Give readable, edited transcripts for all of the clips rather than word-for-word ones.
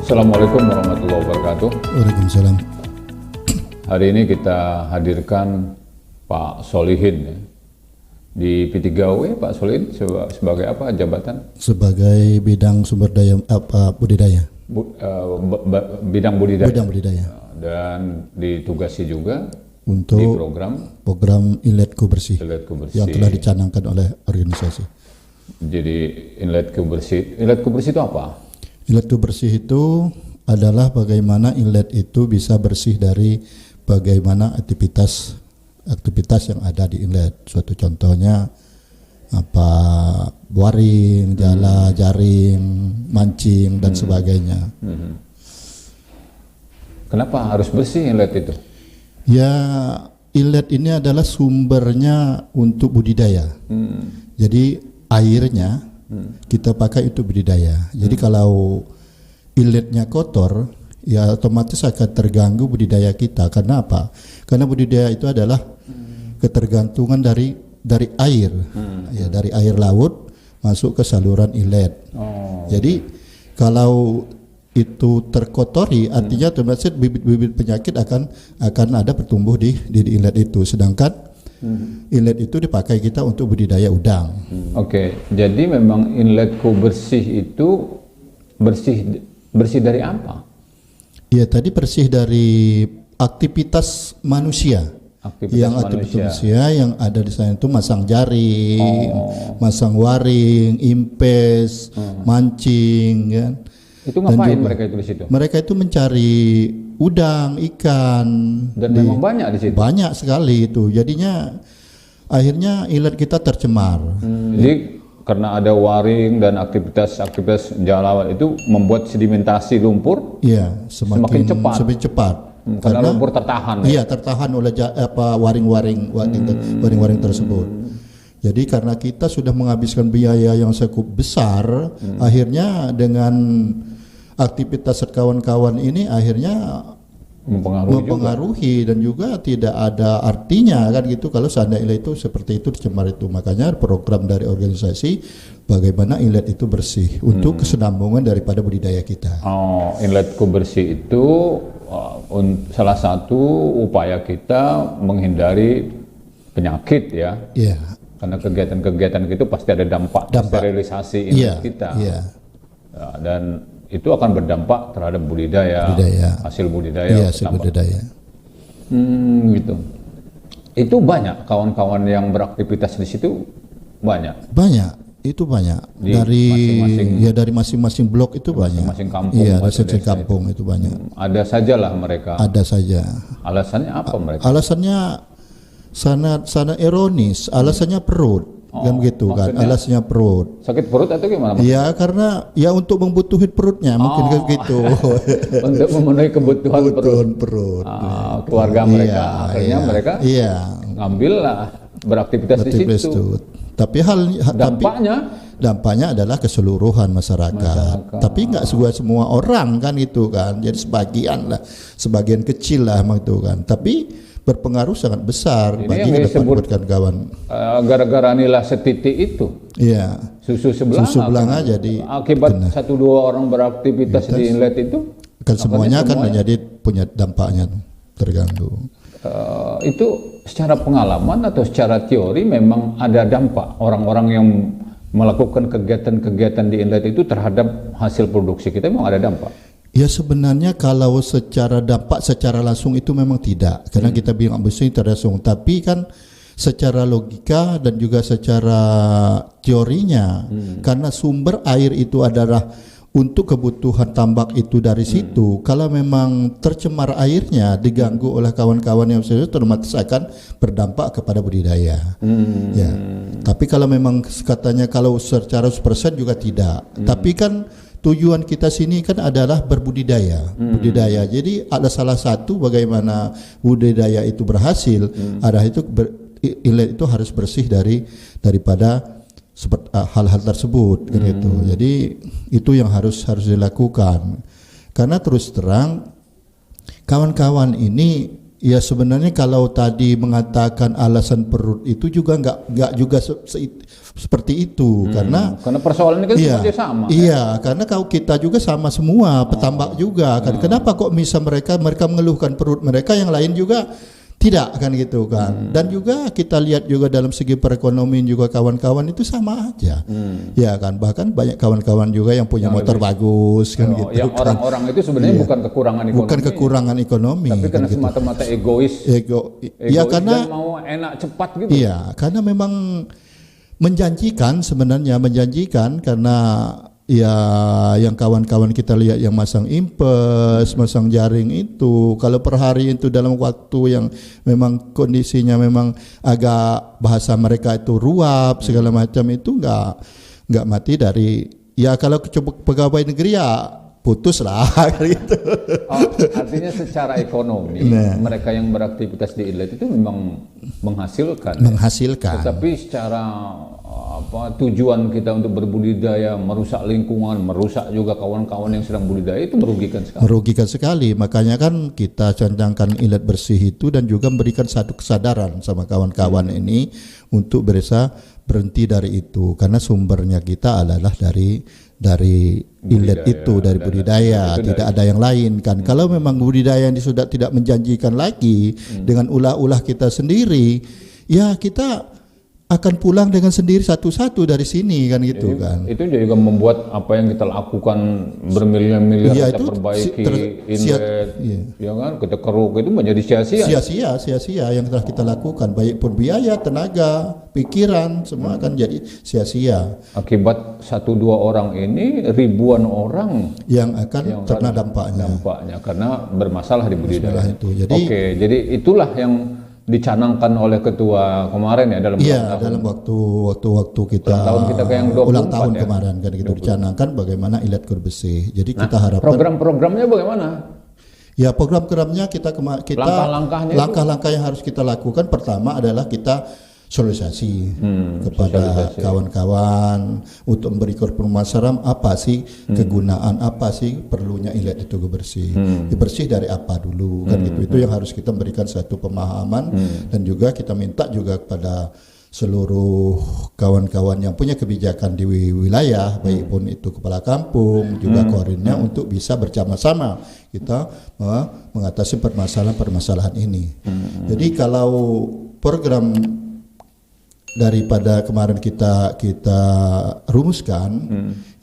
Assalamualaikum warahmatullahi wabarakatuh. Waalaikumsalam. Hari ini kita hadirkan Pak Solihin ya. Di P3W Pak Solihin sebagai apa jabatan? Sebagai bidang sumber daya budidaya. Bidang budidaya. Bidang budidaya. Dan ditugasi juga untuk di program Inletku Bersih, Inletku Bersih yang telah dicanangkan oleh organisasi. Jadi Inletku Bersih itu apa? Inletku Bersih itu adalah bagaimana inlet itu bisa bersih dari bagaimana aktivitas yang ada di inlet. Suatu contohnya apa, waring, jala, jaring, mancing dan sebagainya. Kenapa harus bersih inlet itu? Ya, inlet ini adalah sumbernya untuk budidaya. Jadi airnya kita pakai untuk budidaya. Jadi kalau inletnya kotor, ya otomatis akan terganggu budidaya kita. Karena apa? Karena budidaya itu adalah ketergantungan dari air, ya, dari air laut masuk ke saluran inlet. Jadi kalau itu terkotori, artinya otomatis bibit-bibit penyakit akan ada bertumbuh di inlet itu. Sedangkan inlet itu dipakai kita untuk budidaya udang. Oke, jadi memang Inletku Bersih itu bersih dari apa? Ya, tadi bersih dari aktivitas manusia. Aktivitas manusia yang ada di sana itu masang jaring, masang waring, impes, mancing, kan. Itu ngapain mereka itu di situ? Mereka itu mencari udang, ikan. Dan memang banyak di situ. Banyak sekali itu. Jadinya akhirnya inlet kita tercemar. Jadi karena ada waring dan aktivitas jalawan itu membuat sedimentasi lumpur. Iya, semakin cepat. Karena lumpur tertahan. Iya, tertahan oleh waring-waring tersebut. Jadi karena kita sudah menghabiskan biaya yang cukup besar, akhirnya dengan aktivitas kawan-kawan ini akhirnya mempengaruhi dan juga tidak ada artinya kan gitu kalau seandainya itu seperti itu dicemar itu. Makanya program dari organisasi bagaimana inlet itu bersih untuk kesinambungan daripada budidaya kita. Inletku Bersih itu salah satu upaya kita menghindari penyakit ya. Iya. Karena kegiatan-kegiatan itu pasti ada dampak. Sterilisasi inlet kita. Iya. Ya, dan itu akan berdampak terhadap budidaya. Hasil budidaya. Iya, hasil budidaya. Gitu. Itu banyak kawan-kawan yang beraktivitas di situ banyak. Banyak, itu banyak. Dari masing-masing blok itu banyak. Masing-masing kampung. Iya, masing-masing kampung itu banyak. Ada sajalah mereka. Ada saja. Alasannya apa mereka? Alasannya sana ironis, alasannya perut. Kan gitu kan, alasannya perut. Sakit perut atau gimana? Ya karena ya untuk membutuhin perutnya mungkin kan gitu. Untuk memenuhi kebutuhan perut. Keluarga mereka. Akhirnya mereka ngambillah beraktivitas di situ. Tapi dampaknya adalah keseluruhan masyarakat. Tapi nggak semua orang kan itu kan. Jadi sebagian kecil lah itu kan. Tapi berpengaruh sangat besar bagi kawan-kawan. Gara-gara nilai setitik itu. Iya. Susu sebelanga jadi akibat 1-2 orang beraktivitas di inlet itu kan semuanya kan menjadi punya dampaknya terganggu. Itu secara pengalaman atau secara teori memang ada dampak orang-orang yang melakukan kegiatan-kegiatan di inlet itu terhadap hasil produksi kita, memang ada dampak. Ya sebenarnya kalau secara dampak secara langsung itu memang tidak, karena kita bilang bersih tidak langsung, tapi kan secara logika dan juga secara teorinya, karena sumber air itu adalah untuk kebutuhan tambak itu dari situ. Kalau memang tercemar airnya, diganggu oleh kawan-kawan yang serius, otomatis akan berdampak kepada budidaya. Ya. Tapi kalau memang katanya kalau secara 100% juga tidak. Tapi kan tujuan kita sini kan adalah berbudidaya, budidaya. Jadi ada salah satu bagaimana budidaya itu berhasil, ada itu inlet itu harus bersih daripada hal-hal tersebut gitu. Jadi itu yang harus dilakukan. Karena terus terang kawan-kawan ini Ya sebenarnya kalau tadi mengatakan alasan perut itu juga nggak juga seperti itu karena persoalan ini kan iya, semuanya sama. iya, karena kalau kita juga sama semua, petambak juga kan. Kenapa kok bisa mereka mengeluhkan perut mereka, yang lain juga tidak kan gitu kan. Dan juga kita lihat juga dalam segi perekonomian juga kawan-kawan itu sama aja. Ya kan, bahkan banyak kawan-kawan juga yang punya motor bagus kan gitu. Yang kan. orang-orang itu sebenarnya bukan kekurangan ekonomi. Bukan kekurangan ekonomi. Tapi kan karena gitu. semata-mata egois. Ya karena dan mau enak cepat gitu. Iya, karena memang menjanjikan karena ya yang kawan-kawan kita lihat yang masang impes, masang jaring itu kalau per hari itu dalam waktu yang memang kondisinya memang agak bahasa mereka itu ruap segala macam itu nggak mati dari ya kalau pegawai negeri ya putus lah gitu. Artinya secara ekonomi mereka yang beraktivitas di inlet itu memang menghasilkan. Tetapi secara tujuan kita untuk berbudidaya, merusak lingkungan, merusak juga kawan-kawan yang sedang budidaya, itu merugikan sekali. Makanya kan kita canangkan inlet bersih itu dan juga memberikan satu kesadaran sama kawan-kawan ini untuk bisa berhenti dari itu, karena sumbernya kita adalah dari inlet itu, dari budidaya, tidak ada yang lain kan. Kalau memang budidaya ini sudah tidak menjanjikan lagi dengan ulah-ulah kita sendiri, ya kita akan pulang dengan sendiri satu-satu dari sini kan gitu kan. Itu juga membuat apa yang kita lakukan bermiliar-miliar kita perbaiki inlet, ya kan, kita keruk itu menjadi sia-sia yang telah kita lakukan, baik pun biaya, tenaga, pikiran, semua akan jadi sia-sia. Akibat 1-2 orang ini ribuan orang yang akan terkena dampaknya karena bermasalah di budidaya itu. Jadi itulah yang dicanangkan oleh ketua kemarin ya dalam waktu kita yang ulang tahun kemarin kan gitu dicanangkan bagaimana inlet bersih. Jadi kita harapkan program-programnya bagaimana? Ya program-programnya kita langkah-langkah yang harus kita lakukan, pertama adalah kita sosialisasi kepada kawan-kawan untuk memberikan pemasaran apa sih kegunaan, apa sih perlunya inlet itu bersih. Bersih dari apa dulu kan gitu. Itu yang harus kita berikan satu pemahaman dan juga kita minta juga kepada seluruh kawan-kawan yang punya kebijakan di wilayah, baik pun itu kepala kampung juga koordinnya untuk bisa bersama-sama kita mengatasi permasalahan ini. Jadi kalau program daripada kemarin kita rumuskan,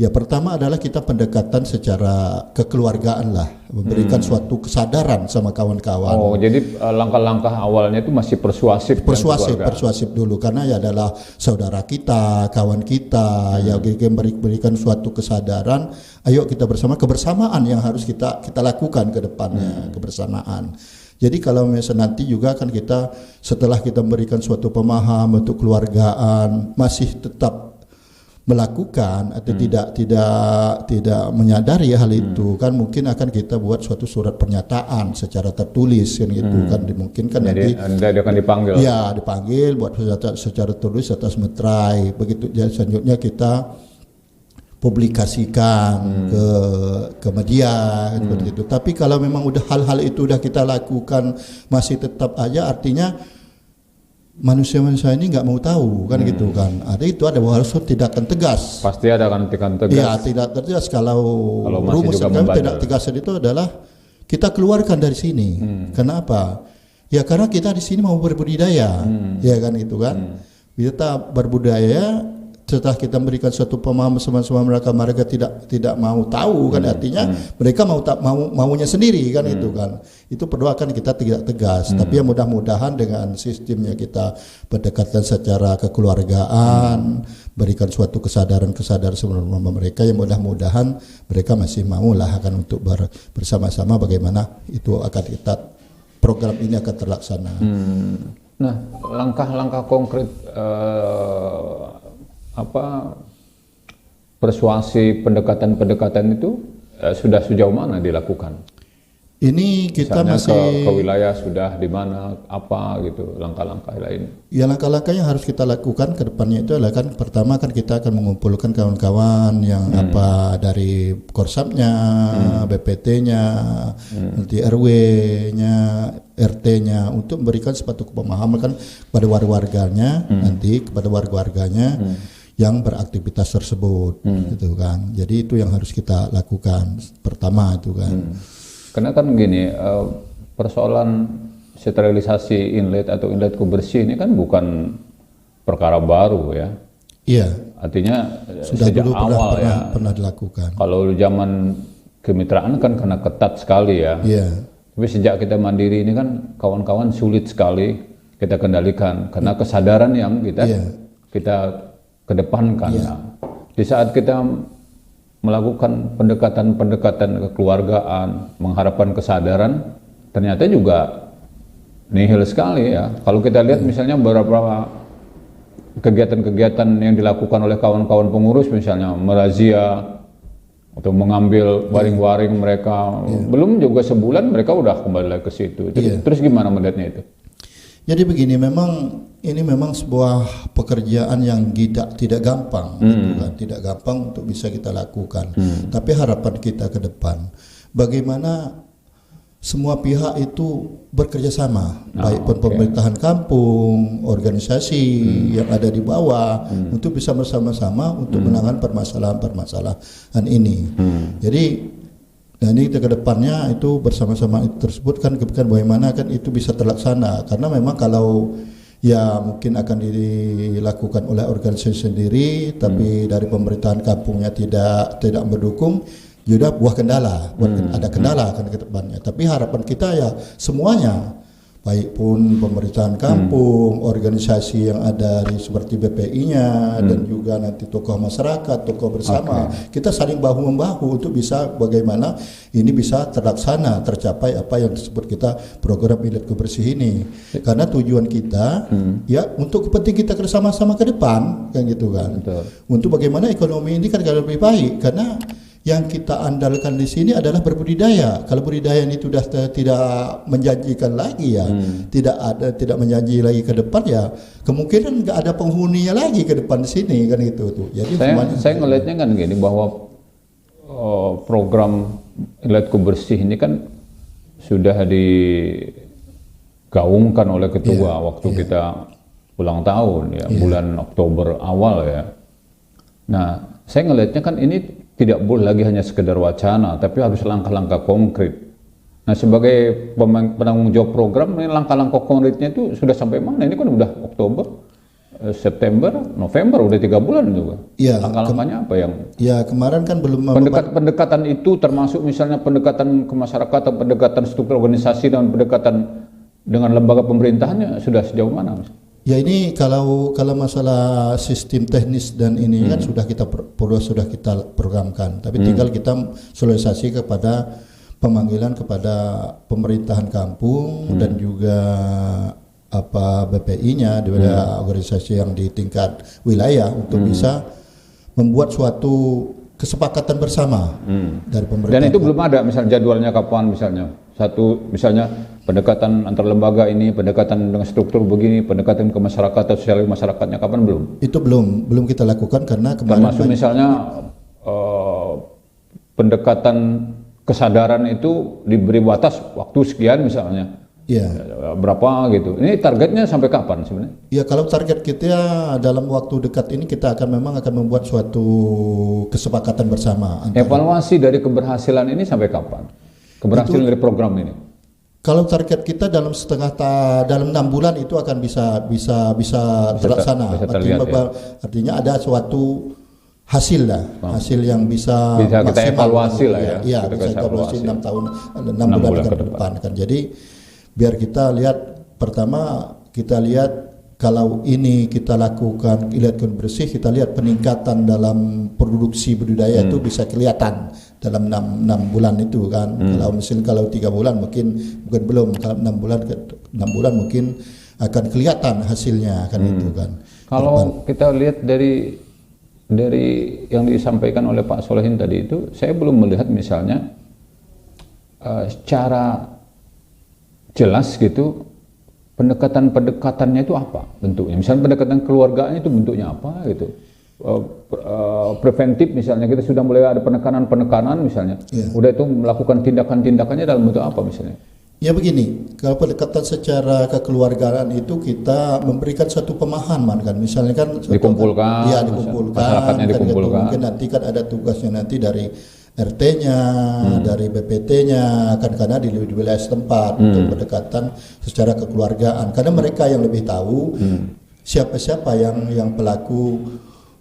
ya pertama adalah kita pendekatan secara kekeluargaan lah, memberikan suatu kesadaran sama kawan-kawan. Jadi langkah-langkah awalnya itu masih persuasif dulu, karena ya adalah saudara kita, kawan kita, ya kita berikan suatu kesadaran. Ayo kita kebersamaan yang harus kita lakukan ke depannya, kebersamaan. Jadi kalau misalnya nanti juga kan kita setelah kita memberikan suatu pemahaman untuk keluargaan masih tetap melakukan atau tidak menyadari hal itu, kan mungkin akan kita buat suatu surat pernyataan secara tertulis kan gitu kan, dimungkinkan nanti akan dipanggil. Ya dipanggil buat secara tertulis atas meterai, begitu. Jadi selanjutnya kita publikasikan ke media seperti itu. Tapi kalau memang udah hal-hal itu udah kita lakukan masih tetap aja, artinya manusia-manusia ini nggak mau tahu kan gitu kan. Ada harus tindakan tegas. Pasti ada kan tindakan tegas. Ya tidak tegas kalau rumus kami tidak tegas itu adalah kita keluarkan dari sini. Kenapa? Ya karena kita di sini mau berbudidaya, ya kan gitu kan. Kita berbudidaya. Setelah kita memberikan suatu pemahaman sama mereka tidak mau tahu kan, artinya mereka maunya sendiri kan itu kan. Itu perlu akan kita tidak tegas. Tapi ya mudah-mudahan dengan sistemnya kita pendekatan secara kekeluargaan, berikan suatu kesadaran sebelum mereka, yang mudah-mudahan mereka masih mau lah akan untuk bersama-sama bagaimana itu akan program ini akan terlaksana. Nah, langkah-langkah konkret persuasi pendekatan itu sudah sejauh mana dilakukan? Ini kita misalnya masih ke wilayah sudah di mana apa gitu langkah-langkah lain. Ya langkah-langkah yang harus kita lakukan ke depannya itu adalah kan pertama kan kita akan mengumpulkan kawan-kawan yang apa dari Korsapnya, BPT-nya, nanti RW-nya, RT-nya untuk memberikan suatu pemahaman kan kepada warganya nanti kepada warga-warganya yang beraktivitas tersebut gitu kan. Jadi itu yang harus kita lakukan pertama itu kan. Karena kan gini, persoalan sterilisasi inlet atau inlet bersih ini kan bukan perkara baru ya. Iya. Artinya sudah sejak dulu awal pernah dilakukan. Kalau zaman kemitraan kan karena ketat sekali ya. Iya. Tapi sejak kita mandiri ini kan kawan-kawan sulit sekali kita kendalikan karena kesadaran yang kita kedepankan. Nah, di saat kita melakukan pendekatan-pendekatan kekeluargaan, mengharapkan kesadaran, ternyata juga nihil sekali ya. Kalau kita lihat misalnya beberapa kegiatan-kegiatan yang dilakukan oleh kawan-kawan pengurus, misalnya merazia atau mengambil waring-waring mereka, belum juga sebulan mereka udah kembali lagi ke situ. Terus gimana melihatnya itu? Jadi begini, ini memang sebuah pekerjaan yang tidak gampang, gitu kan? Tidak gampang untuk bisa kita lakukan. Tapi harapan kita ke depan, bagaimana semua pihak itu bekerja sama, baik pun pemerintahan kampung, organisasi yang ada di bawah, untuk bisa bersama-sama untuk menangani permasalahan ini. Jadi nah ini ke depannya itu bersama-sama itu tersebut kan bagaimana kan itu bisa terlaksana, karena memang kalau ya mungkin akan dilakukan oleh organisasi sendiri tapi dari pemerintahan kampungnya tidak mendukung, juga buah kendala, ada kendala kan ke depannya. Tapi harapan kita ya semuanya, baik pun pemerintahan kampung, organisasi yang ada seperti BPI-nya dan juga nanti tokoh masyarakat, tokoh bersama, kita saling bahu-membahu untuk bisa bagaimana ini bisa terlaksana, tercapai apa yang disebut kita program Inlet Bersih ini. Karena tujuan kita ya untuk kepentingan kita bersama-sama ke depan kan gitu kan. Betul. Untuk bagaimana ekonomi ini kan lebih baik, karena yang kita andalkan di sini adalah berbudidaya. Kalau budidaya ini sudah tidak menjanjikan lagi ya, tidak menjanji lagi ke depan ya, kemungkinan nggak ada penghuninya lagi ke depan di sini kan gitu tuh. Jadi saya ngelihatnya kan gini, bahwa program Inlet Bersih ini kan sudah digaungkan oleh ketua waktu kita ulang tahun ya, bulan Oktober awal ya. Nah, saya ngelihatnya kan ini tidak boleh lagi hanya sekedar wacana, tapi harus langkah-langkah konkret. Nah, sebagai penanggung jawab program, ini langkah-langkah konkretnya itu sudah sampai mana? Ini kan udah Oktober, September, November, udah 3 bulan juga. Ya, langkah-langkahnya apa yang? Ya, kemarin kan belum pendekatan itu termasuk misalnya pendekatan ke masyarakat, pendekatan struktur organisasi dan pendekatan dengan lembaga pemerintahannya sudah sejauh mana? Ya ini kalau masalah sistem teknis dan ini kan sudah kita programkan, tapi tinggal kita sosialisasi kepada pemanggilan kepada pemerintahan kampung dan juga BPI-nya daripada organisasi yang di tingkat wilayah untuk bisa membuat suatu kesepakatan bersama dari pemerintah. Dan itu belum ada misalnya jadwalnya kapan, misalnya pendekatan antar lembaga ini, pendekatan dengan struktur begini, pendekatan ke masyarakat atau sosial masyarakatnya kapan belum? Itu belum kita lakukan karena kemarin termasuk misalnya pendekatan kesadaran itu diberi batas waktu sekian misalnya. Iya. Berapa gitu. Ini targetnya sampai kapan sebenarnya? Ya kalau target kita dalam waktu dekat ini kita akan membuat suatu kesepakatan bersama. Evaluasi dari keberhasilan ini sampai kapan? Keberhasilan dari program ini? Kalau target kita dalam 6 bulan itu akan bisa terlaksana. Artinya ada suatu hasil lah, hasil yang bisa kita evaluasi lah ya. Iya, bisa evaluasi 6 bulan ke depan kan. Jadi biar kita lihat, pertama kita lihat kalau ini kita lakukan Inlet Bersih, kita lihat peningkatan dalam produksi budidaya itu bisa kelihatan dalam 6 bulan itu kan. Kalau 3 bulan mungkin belum, kalau 6 bulan mungkin akan kelihatan hasilnya kan itu kan. Kalau kita lihat dari yang disampaikan oleh Pak Solehin tadi itu, saya belum melihat misalnya secara jelas gitu pendekatan-pendekatannya itu apa bentuknya? Misalnya pendekatan keluarganya itu bentuknya apa gitu? Preventif misalnya kita sudah mulai ada penekanan misalnya, udah itu melakukan tindakan-tindakannya dalam bentuk apa misalnya? Ya begini, kalau pendekatan secara kekeluargaan itu kita memberikan satu pemahaman kan, misalnya kan dikumpulkan, ya dikumpulkan, masyarakatnya dikumpulkan. Mungkin nanti kan ada tugasnya nanti dari RT-nya, dari BPT-nya, kan karena di wilayah setempat untuk pendekatan secara kekeluargaan, karena mereka yang lebih tahu siapa-siapa yang pelaku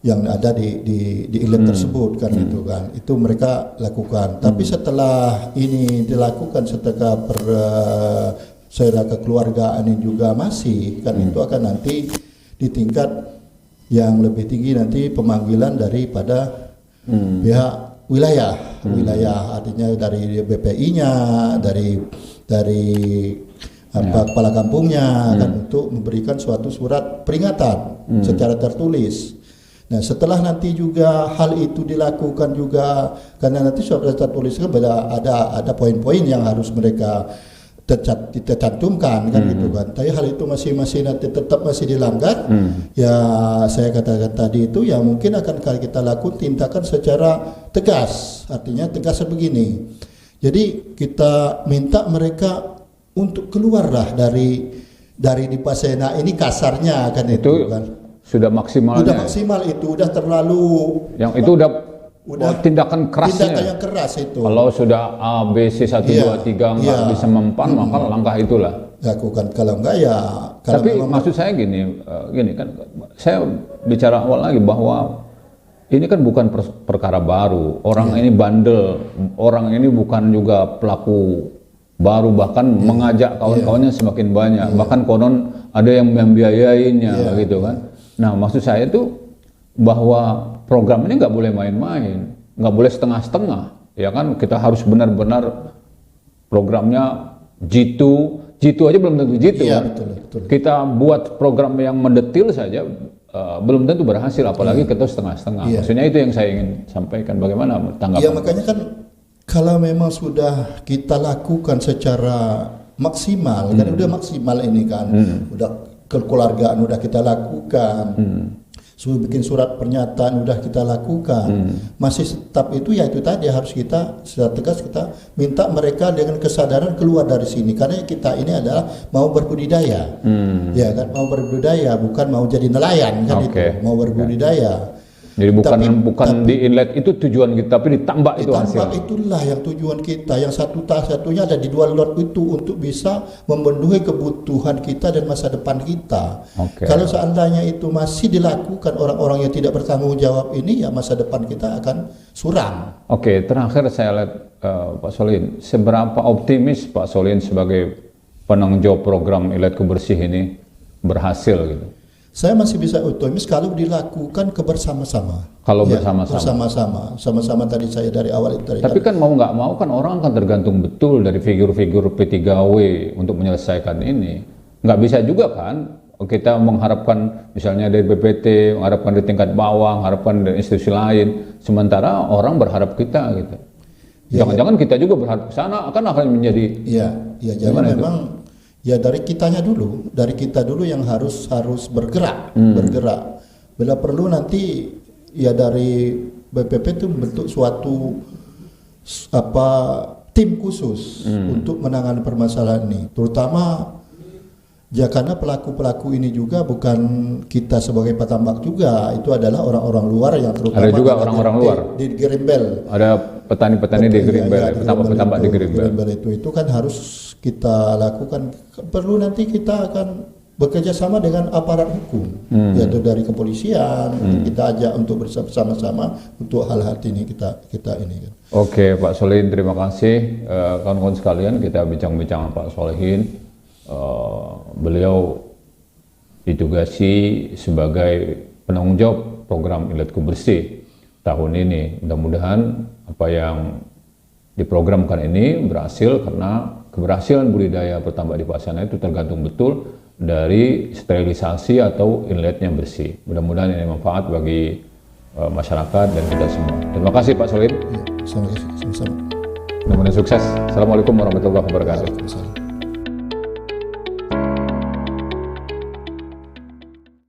yang ada di inlet tersebut kan itu kan, itu mereka lakukan. Tapi setelah ini dilakukan setelah secara kekeluargaan ini juga masih kan itu akan nanti di tingkat yang lebih tinggi nanti pemanggilan daripada pihak wilayah, artinya dari BPI-nya, dari kepala kampungnya kan untuk memberikan suatu surat peringatan secara tertulis. Nah setelah nanti juga hal itu dilakukan juga, karena nanti surat tertulis kan ada poin-poin yang harus mereka tercantumkan kan gitu kan. Tapi hal itu masih nanti tetap masih dilanggar, ya saya katakan tadi itu ya mungkin akan kita lakukan tindakan secara tegas. Artinya tegas begini. Jadi kita minta mereka untuk keluarlah dari Dipasena ini kasarnya kan itu kan. Sudah maksimal. Sudah maksimal itu, udah terlalu. Yang itu udah tindakan kerasnya. Tindakan yang keras itu. Kalau sudah A, B, C 1, 2, 3 nggak bisa mempan, maka langkah itulah. Lakukan, kalau enggak ya. Tapi maksud saya gini kan, saya bicara awal lagi bahwa ini kan bukan perkara baru. Orang ini bandel, orang ini bukan juga pelaku baru, bahkan mengajak kawan-kawannya semakin banyak. Bahkan konon ada yang membiayainya gitu kan. Nah maksud saya itu bahwa program ini nggak boleh main-main, nggak boleh setengah-setengah, ya kan? Kita harus benar-benar programnya jitu aja belum tentu jitu kan? Betul. Kita buat program yang mendetil saja belum tentu berhasil, apalagi kita setengah-setengah. Maksudnya itu yang saya ingin sampaikan. Bagaimana tanggapan? Ya makanya kan kalau memang sudah kita lakukan secara maksimal, kan udah maksimal ini kan, udah kekeluargaan udah kita lakukan, bikin surat pernyataan udah kita lakukan, masih tetap itu ya itu tadi harus kita secara tegas kita minta mereka dengan kesadaran keluar dari sini, karena kita ini adalah mau berbudidaya, ya kan, mau berbudidaya bukan mau jadi nelayan kan, itu mau berbudidaya. Jadi bukan di inlet itu tujuan kita, tapi ditambak itu hasil. Itulah yang tujuan kita, yang satunya ada di dua lot itu untuk bisa memenuhi kebutuhan kita dan masa depan kita. Kalau seandainya itu masih dilakukan orang-orang yang tidak bertanggung jawab ini, ya masa depan kita akan suram. Terakhir saya lihat Pak Solihin, seberapa optimis Pak Solihin sebagai penanggung jawab program Inletku Bersih ini berhasil gitu? Saya masih bisa optimis kalau dilakukan kebersama-sama. Kalau bersama-sama. Sama-sama tadi saya dari awal itu. Tapi kan mau nggak mau kan orang akan tergantung betul dari figur-figur P3W untuk menyelesaikan ini. Nggak bisa juga kan kita mengharapkan misalnya dari BPT, mengharapkan di tingkat bawah, mengharapkan dari institusi lain. Sementara orang berharap kita gitu. Jangan-jangan kita juga berharap ke sana akan menjadi. Jadi memang. Ya dari kita dulu yang harus bergerak. Bila perlu nanti ya dari BPP itu bentuk suatu tim khusus untuk menangani permasalahan ini, terutama ya karena pelaku-pelaku ini juga bukan kita sebagai petambak juga, itu adalah orang-orang luar yang terutama ada juga orang-orang luar di Gerimbel. Ada petani-petani di Gerimbel, petambak-petambak di Gerimbel. Itu kan harus kita lakukan. Perlu nanti kita akan bekerja sama dengan aparat hukum, yaitu dari kepolisian. Kita ajak untuk bersama-sama untuk hal-hal ini kita ini kan. Oke, Pak Solihin, terima kasih. Kawan-kawan sekalian, kita bincang-bincang Pak Solihin. Beliau ditugasi sebagai penanggung jawab program Inletku Bersih tahun ini. Mudah-mudahan apa yang diprogramkan ini berhasil, karena keberhasilan budidaya petambak di Pasana itu tergantung betul dari sterilisasi atau inletnya bersih. Mudah-mudahan ini manfaat bagi masyarakat dan kita semua. Terima kasih Pak Solihin. Sama-sama. Mudah-mudahan sukses. Assalamualaikum warahmatullahi wabarakatuh. Waalaikumsalam.